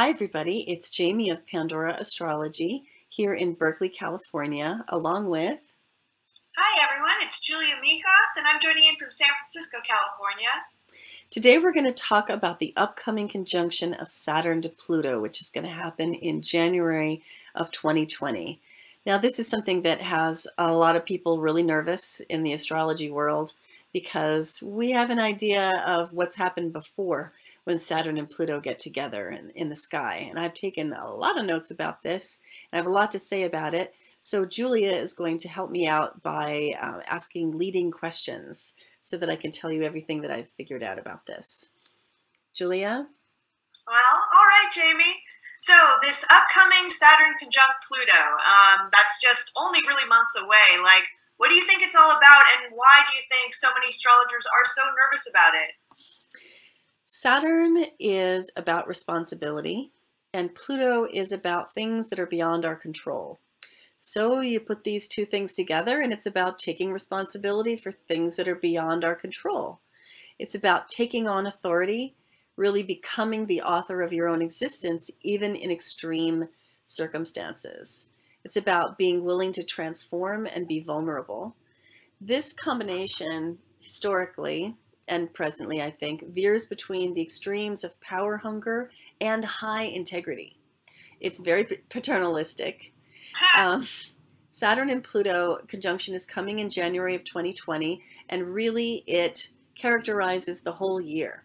Hi everybody, it's Jamie of Pandora Astrology here in Berkeley, California, along with... Hi everyone, it's Julia Mikos and I'm joining in from San Francisco, California. Today we're going to talk about the upcoming conjunction of Saturn to Pluto, which is going to happen in January of 2020. Now this is something that has a lot of people really nervous in the astrology world because we have an idea of what's happened before when Saturn and Pluto get together in the sky. And I've taken a lot of notes about this. I have a lot to say about it. So Julia is going to help me out by asking leading questions so that I can tell you everything that I've figured out about this. Julia? Well, all right, Jamie. So this upcoming Saturn conjunct Pluto, that's just only really months away. Like, what do you think it's all about, and why do you think so many astrologers are so nervous about it? Saturn is about responsibility, and Pluto is about things that are beyond our control. So you put these two things together, and it's about taking responsibility for things that are beyond our control. It's about taking on authority, really becoming the author of your own existence, even in extreme circumstances. It's about being willing to transform and be vulnerable. This combination, historically and presently, I think, veers between the extremes of power hunger and high integrity. It's very paternalistic. Saturn and Pluto conjunction is coming in January of 2020, and really it characterizes the whole year.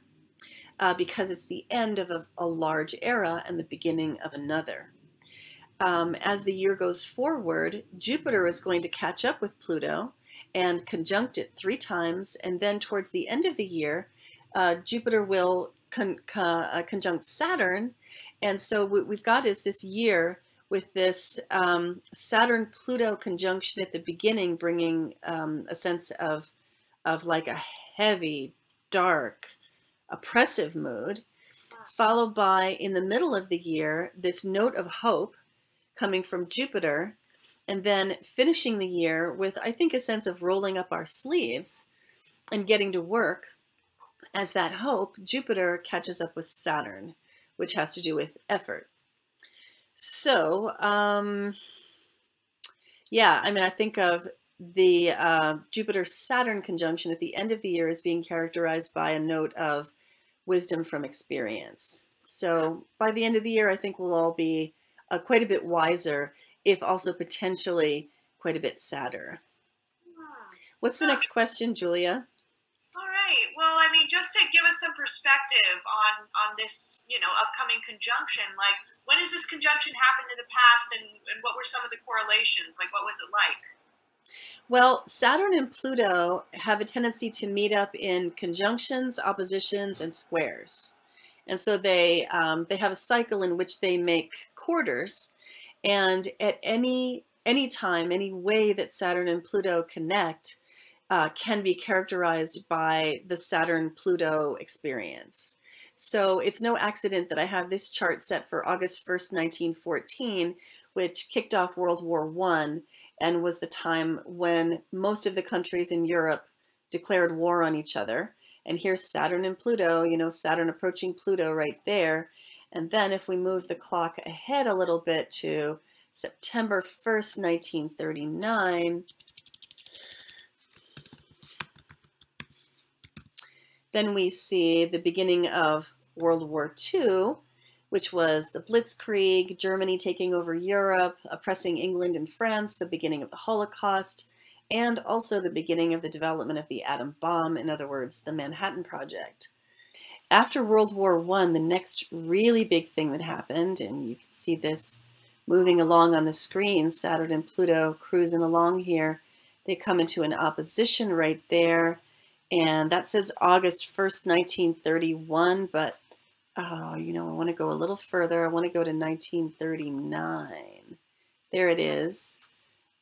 Because it's the end of a large era and the beginning of another. As the year goes forward, Jupiter is going to catch up with Pluto and conjunct it 3 times, and then towards the end of the year, Jupiter will conjunct Saturn, and so what we've got is this year with this Saturn-Pluto conjunction at the beginning, bringing a sense of like a heavy, dark, oppressive mood, followed by, in the middle of the year, this note of hope coming from Jupiter, and then finishing the year with, I think, a sense of rolling up our sleeves and getting to work. As that hope, Jupiter catches up with Saturn, which has to do with effort. So, yeah, I mean, I think of the Jupiter-Saturn conjunction at the end of the year as being characterized by a note of wisdom from experience. So by the end of the year, I think we'll all be quite a bit wiser, if also potentially quite a bit sadder. What's the next question, Julia? All right. Well, I mean, just to give us some perspective on this, upcoming conjunction, like, when has this conjunction happened in the past, and what were some of the correlations? Like, what was it like? Well, Saturn and Pluto have a tendency to meet up in conjunctions, oppositions, and squares. And so they have a cycle in which they make quarters. And at any time, any way that Saturn and Pluto connect can be characterized by the Saturn-Pluto experience. So it's no accident that I have this chart set for August 1st, 1914, which kicked off World War I. And was the time when most of the countries in Europe declared war on each other. And here's Saturn and Pluto, Saturn approaching Pluto right there. And then if we move the clock ahead a little bit to September 1st, 1939, then we see the beginning of World War II, which was the Blitzkrieg, Germany taking over Europe, oppressing England and France, the beginning of the Holocaust, and also the beginning of the development of the atom bomb, in other words, the Manhattan Project. After World War I, the next really big thing that happened, and you can see this moving along on the screen, Saturn and Pluto cruising along here, they come into an opposition right there, and that says August 1st, 1931, but I want to go a little further. I want to go to 1939. There it is.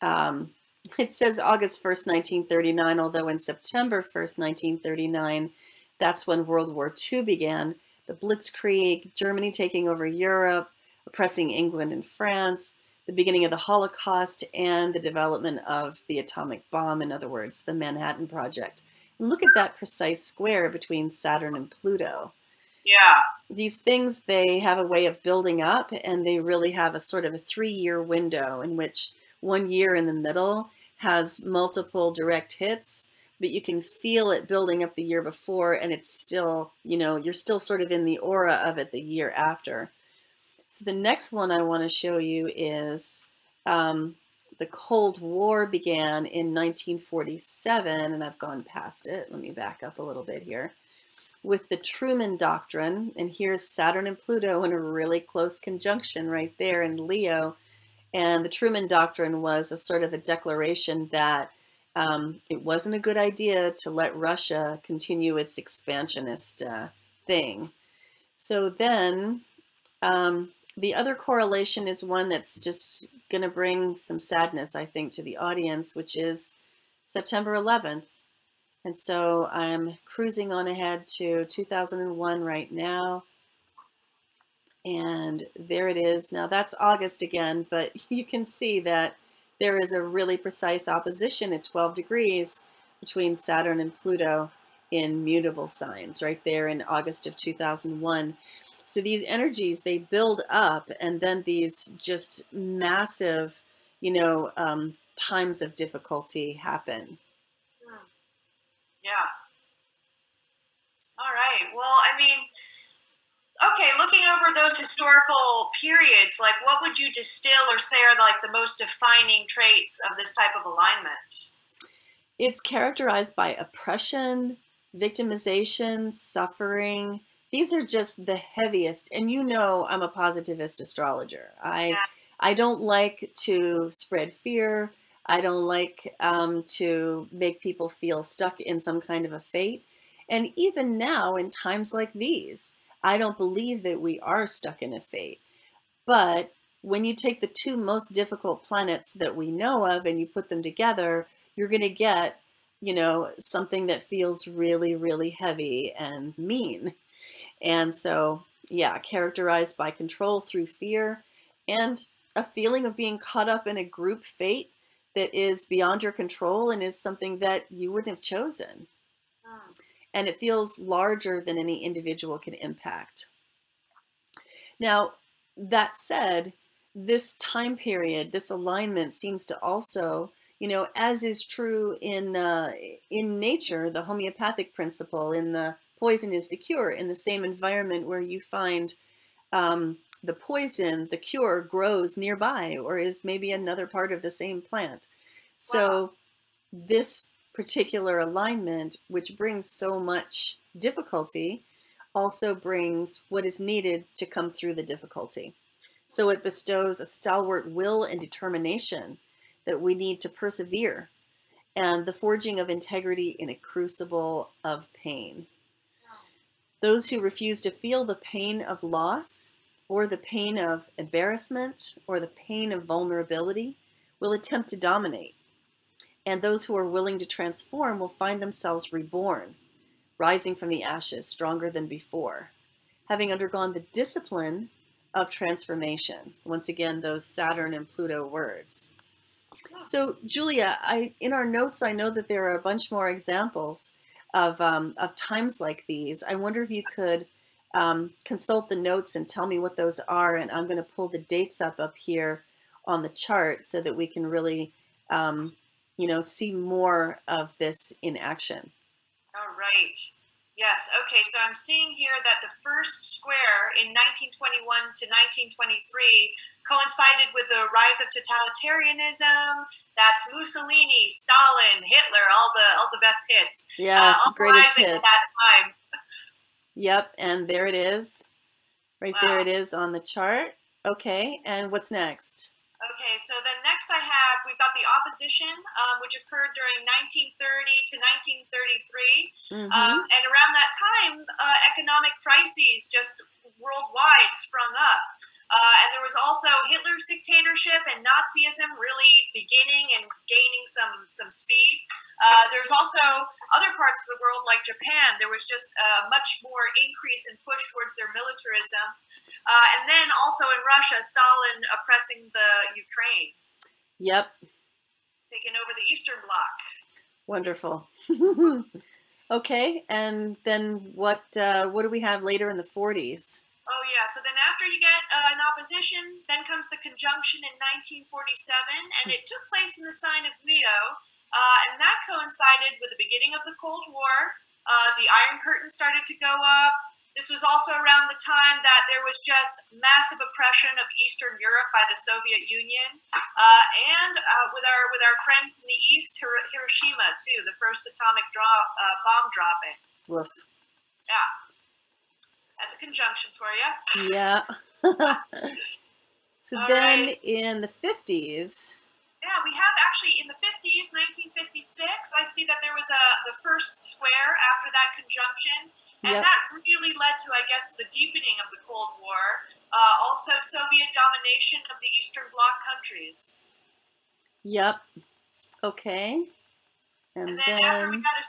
It says August 1st, 1939, although in September 1st, 1939, that's when World War II began. The Blitzkrieg, Germany taking over Europe, oppressing England and France, the beginning of the Holocaust, and the development of the atomic bomb, in other words, the Manhattan Project. And look at that precise square between Saturn and Pluto. Yeah. These things, they have a way of building up, and they really have a sort of a 3-year window in which 1 year in the middle has multiple direct hits, but you can feel it building up the year before, and it's still, you know, you're still sort of in the aura of it the year after. So the next one I want to show you is the Cold War began in 1947, and I've gone past it. Let me back up a little bit here. With the Truman Doctrine, and here's Saturn and Pluto in a really close conjunction right there in Leo. And the Truman Doctrine was a sort of a declaration that it wasn't a good idea to let Russia continue its expansionist thing. So then the other correlation is one that's just going to bring some sadness, I think, to the audience, which is September 11th. And so I'm cruising on ahead to 2001 right now. And there it is. Now that's August again, but you can see that there is a really precise opposition at 12 degrees between Saturn and Pluto in mutable signs right there in August of 2001. So these energies, they build up, and then these just massive, you know, times of difficulty happen. Yeah. All right. Well, I mean, okay, looking over those historical periods, like what would you distill or say are like the most defining traits of this type of alignment? It's characterized by oppression, victimization, suffering. These are just the heaviest. And you know I'm a positivist astrologer. I don't like to spread fear. I don't like to make people feel stuck in some kind of a fate. And even now, in times like these, I don't believe that we are stuck in a fate. But when you take the two most difficult planets that we know of and you put them together, you're going to get, you know, something that feels really, really heavy and mean. And so, yeah, characterized by control through fear and a feeling of being caught up in a group fate that is beyond your control and is something that you wouldn't have chosen. And it feels larger than any individual can impact. Now, that said, this time period, this alignment seems to also, you know, as is true in nature, the homeopathic principle, in the poison is the cure, in the same environment where you find the poison, the cure grows nearby or is maybe another part of the same plant. So this particular alignment, which brings so much difficulty, also brings what is needed to come through the difficulty. So it bestows a stalwart will and determination that we need to persevere, and the forging of integrity in a crucible of pain. Those who refuse to feel the pain of loss, or the pain of embarrassment, or the pain of vulnerability, will attempt to dominate. And those who are willing to transform will find themselves reborn, rising from the ashes stronger than before, having undergone the discipline of transformation. Once again, those Saturn and Pluto words. So, Julia, in our notes, I know that there are a bunch more examples of times like these. I wonder if you could consult the notes and tell me what those are, and I'm going to pull the dates up here on the chart so that we can really, you know, see more of this in action. All right. Yes. Okay. So I'm seeing here that the first square in 1921 to 1923 coincided with the rise of totalitarianism. That's Mussolini, Stalin, Hitler, all the best hits. Yeah, all greatest rising hits. at that time. Yep, and there it is. Right there it is on the chart. Okay, and what's next? Okay, so then next we've got the opposition, which occurred during 1930 to 1933. And around that time, economic crises just worldwide sprung up. And there was also Hitler's dictatorship and Nazism really beginning and gaining some speed. There's also other parts of the world like Japan. There was just a much more increase and push towards their militarism. And then also in Russia, Stalin oppressing the Ukraine. Yep. Taking over the Eastern Bloc. Wonderful. Okay, and then what do we have later in the 40s? Oh yeah, so then after you get an opposition, then comes the conjunction in 1947, and it took place in the sign of Leo, and that coincided with the beginning of the Cold War. The Iron Curtain started to go up. This was also around the time that there was just massive oppression of Eastern Europe by the Soviet Union, and with our friends in the East, Hiroshima too, the first atomic bomb dropping. Woof. Yeah. That's a conjunction for you. Yeah. So All then right. in the 50s. Yeah, we have actually in the 50s, 1956, I see that there was the first square after that conjunction, and Yep. that really led to, I guess, the deepening of the Cold War. Also, Soviet domination of the Eastern Bloc countries. Yep. Okay. And then after we got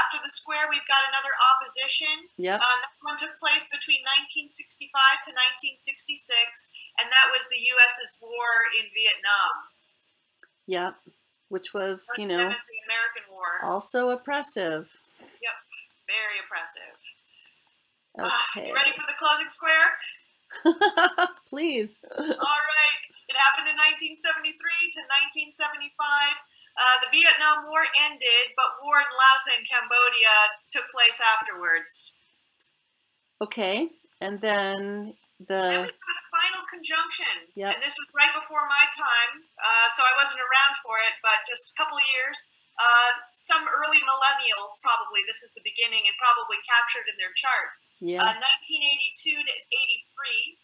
after the square, we've got another opposition. Yep. That one took place between 1965 to 1966, and that was the U.S.'s war in Vietnam. Yep. Which was, The American War. also oppressive. Yep. Very oppressive. Okay. You ready for the closing square? Please. All right. It happened in 1973 to 1975. The Vietnam War ended, but war in Laos and Cambodia took place afterwards. Okay. And then Then we have the final conjunction. Yep. And this was right before my time, so I wasn't around for it, but just a couple of years. Some early millennials, probably, this is the beginning, and probably captured in their charts. Yeah. 1982 to 83,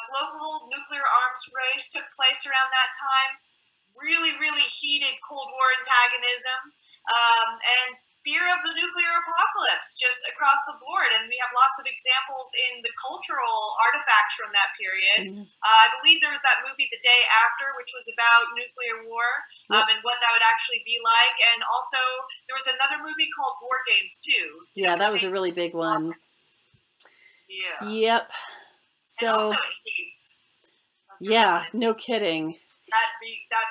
global nuclear arms race took place around that time. Really, really heated Cold War antagonism, and fear of the nuclear apocalypse just across the board. And we have lots of examples in the cultural artifacts from that period. I believe there was that movie The Day After, which was about nuclear war, and what that would actually be like. And also there was another movie called War Games too. Yeah, that was a really big one. Yeah. Yep. So, and also AIDS. yeah, no kidding.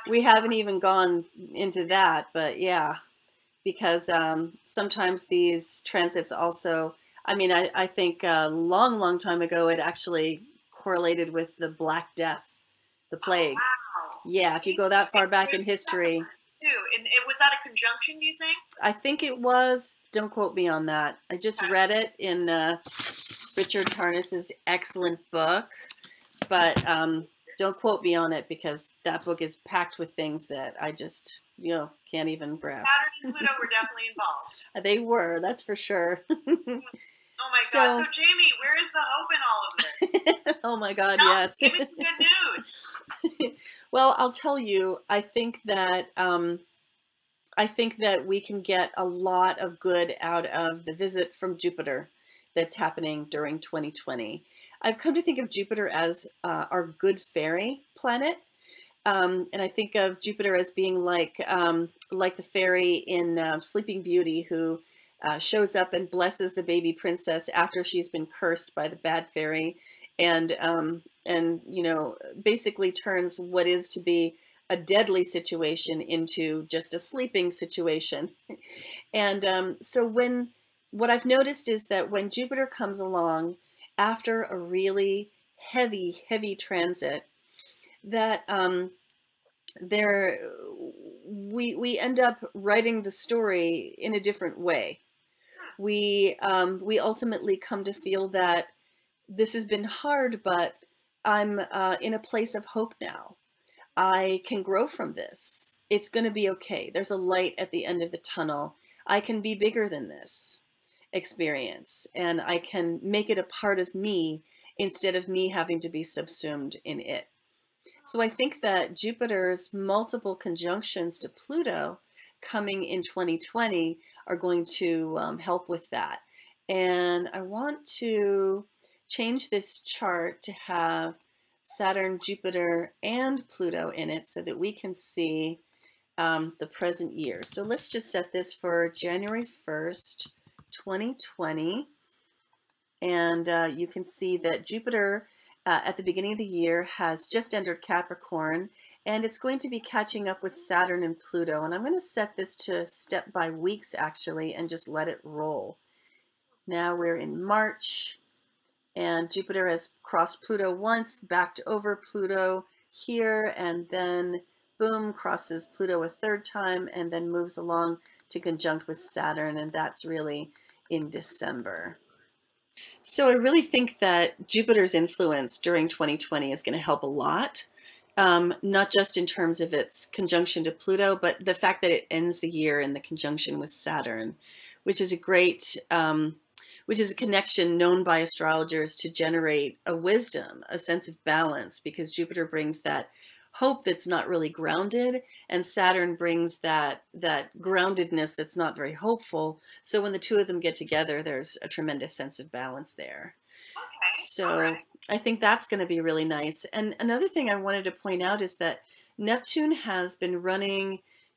We haven't even gone into that, but yeah. Because sometimes these transits also, I think a long time ago it actually correlated with the Black Death, the plague. Oh, wow. Yeah, if you go that far back in history. And was that a conjunction, do you think? I think it was. Don't quote me on that. I just read it in Richard Tarnas's excellent book, but don't quote me on it because that book is packed with things that I just, can't even grasp. Saturn and Pluto were definitely involved. They were, that's for sure. Oh my God. So Jamie, where is the hope in all of this? Oh my God, yes. Give me some good news. Well, I'll tell you, I think that we can get a lot of good out of the visit from Jupiter that's happening during 2020. I've come to think of Jupiter as our good fairy planet. And I think of Jupiter as being like the fairy in Sleeping Beauty who shows up and blesses the baby princess after she's been cursed by the bad fairy, and basically turns what is to be a deadly situation into just a sleeping situation. And so what I've noticed is that when Jupiter comes along after a really heavy transit, that we end up writing the story in a different way. We ultimately come to feel that this has been hard, but I'm in a place of hope now. I can grow from this. It's going to be okay. There's a light at the end of the tunnel. I can be bigger than this experience, and I can make it a part of me instead of me having to be subsumed in it. So I think that Jupiter's multiple conjunctions to Pluto coming in 2020 are going to help with that. And I want to change this chart to have Saturn, Jupiter, and Pluto in it so that we can see the present year. So let's just set this for January 1st, 2020. And you can see that Jupiter at the beginning of the year has just entered Capricorn, and it's going to be catching up with Saturn and Pluto. And I'm going to set this to step by weeks, actually, and just let it roll. Now we're in March, and Jupiter has crossed Pluto once, backed over Pluto here, and then boom, crosses Pluto a third time, and then moves along to conjunct with Saturn, and that's really in December. So I really think that Jupiter's influence during 2020 is going to help a lot, not just in terms of its conjunction to Pluto, but the fact that it ends the year in the conjunction with Saturn, which is a great, which is a connection known by astrologers to generate a wisdom, a sense of balance, because Jupiter brings that hope that's not really grounded, and Saturn brings that groundedness that's not very hopeful. So when the two of them get together, there's a tremendous sense of balance there. Okay. So I think that's going to be really nice. And another thing I wanted to point out is that Neptune has been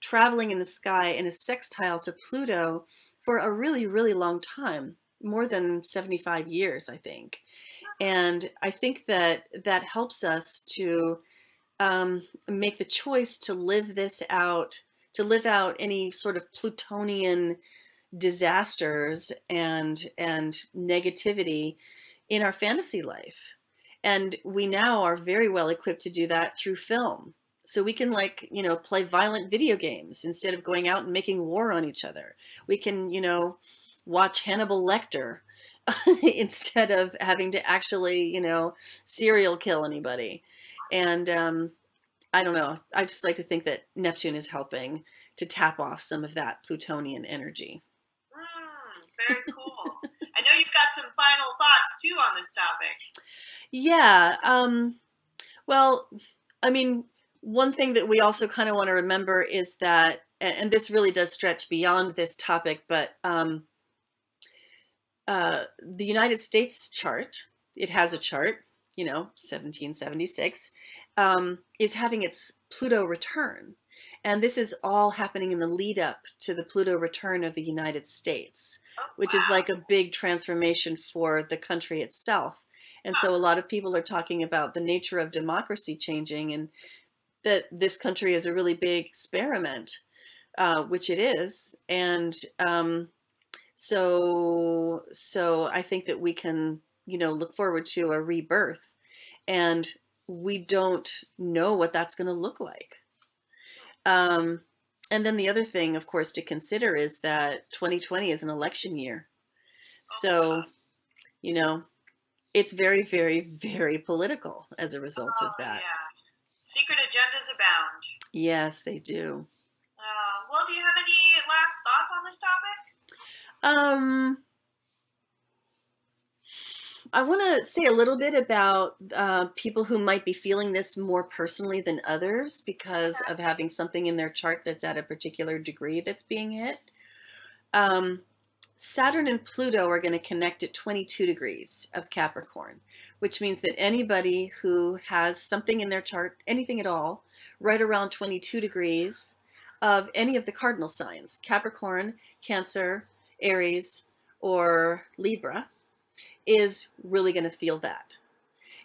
traveling in the sky in a sextile to Pluto for a really, really long time, more than 75 years, I think. And I think that that helps us to make the choice to live this out, to live out any sort of Plutonian disasters and negativity in our fantasy life. And we now are very well equipped to do that through film. So we can, like, you know, play violent video games instead of going out and making war on each other. We can, you know, watch Hannibal Lecter instead of having to actually, you know, serial kill anybody. And I don't know. I just like to think that Neptune is helping to tap off some of that Plutonian energy. Very cool. I know you've got some final thoughts too on this topic. Yeah. Well, I mean, one thing that we also kind of want to remember is that, and this really does stretch beyond this topic, but the United States chart, it has a chart, you know, 1776, is having its Pluto return. And this is all happening in the lead up to the Pluto return of the United States, which is like a big transformation for the country itself. And so a lot of people are talking about the nature of democracy changing, and that this country is a really big experiment, which it is. And so I think that we can, you know, look forward to a rebirth, and we don't know what that's going to look like. And then the other thing, of course, to consider is that 2020 is an election year. So, you know, it's very, very, very political as a result of that. Yeah. Secret agendas abound. Yes, they do. Well, do you have any last thoughts on this topic? I want to say a little bit about people who might be feeling this more personally than others because of having something in their chart that's at a particular degree that's being hit. Saturn and Pluto are going to connect at 22 degrees of Capricorn, which means that anybody who has something in their chart, anything at all, right around 22 degrees of any of the cardinal signs, Capricorn, Cancer, Aries, or Libra, is really going to feel that.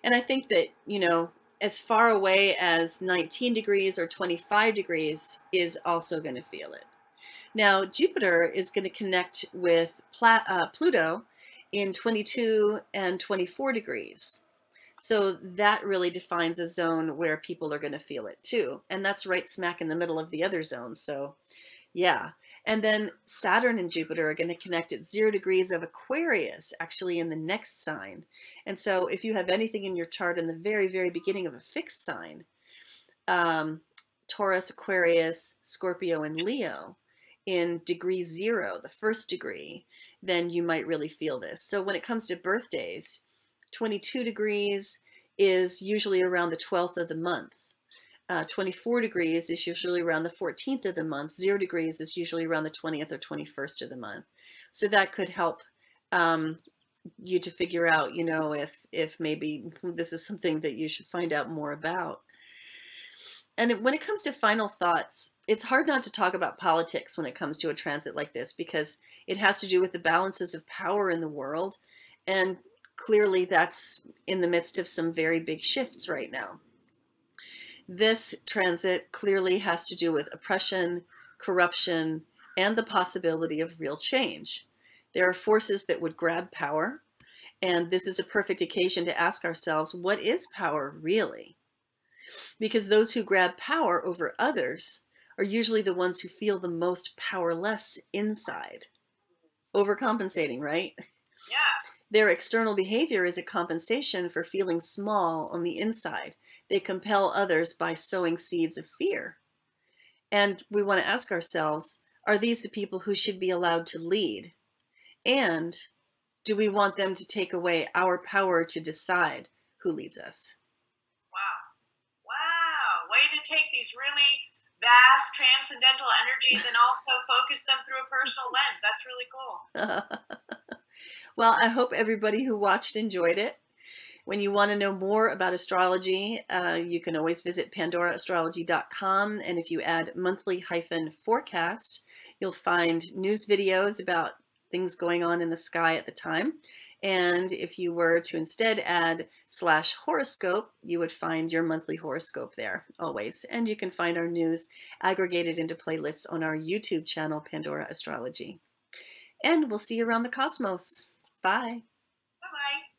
And I think that, you know, as far away as 19 degrees or 25 degrees is also going to feel it. Now, Jupiter is going to connect with Pluto in 22 and 24 degrees. So that really defines a zone where people are going to feel it too. And that's right smack in the middle of the other zone. So yeah. And then Saturn and Jupiter are going to connect at 0 degrees of Aquarius, actually in the next sign. And so if you have anything in your chart in the very, very beginning of a fixed sign, Taurus, Aquarius, Scorpio, and Leo, in degree 0, the first degree, then you might really feel this. So when it comes to birthdays, 22 degrees is usually around the 12th of the month. 24 degrees is usually around the 14th of the month. 0 degrees is usually around the 20th or 21st of the month. So that could help you to figure out, you know, if maybe this is something that you should find out more about. And when it comes to final thoughts, it's hard not to talk about politics when it comes to a transit like this, because it has to do with the balances of power in the world. And clearly that's in the midst of some very big shifts right now. This transit clearly has to do with oppression, corruption, and the possibility of real change. There are forces that would grab power, and this is a perfect occasion to ask ourselves, what is power really? Because those who grab power over others are usually the ones who feel the most powerless inside. Overcompensating, right? Yeah. Their external behavior is a compensation for feeling small on the inside. They compel others by sowing seeds of fear. And we want to ask ourselves, are these the people who should be allowed to lead? And do we want them to take away our power to decide who leads us? Wow. Wow. Way to take these really vast transcendental energies and also focus them through a personal lens. That's really cool. Well, I hope everybody who watched enjoyed it. When you want to know more about astrology, you can always visit pandoraastrology.com. And if you add monthly-forecast, you'll find news videos about things going on in the sky at the time. And if you were to instead add /horoscope, you would find your monthly horoscope there always. And you can find our news aggregated into playlists on our YouTube channel, Pandora Astrology. And we'll see you around the cosmos. Bye. Bye-bye.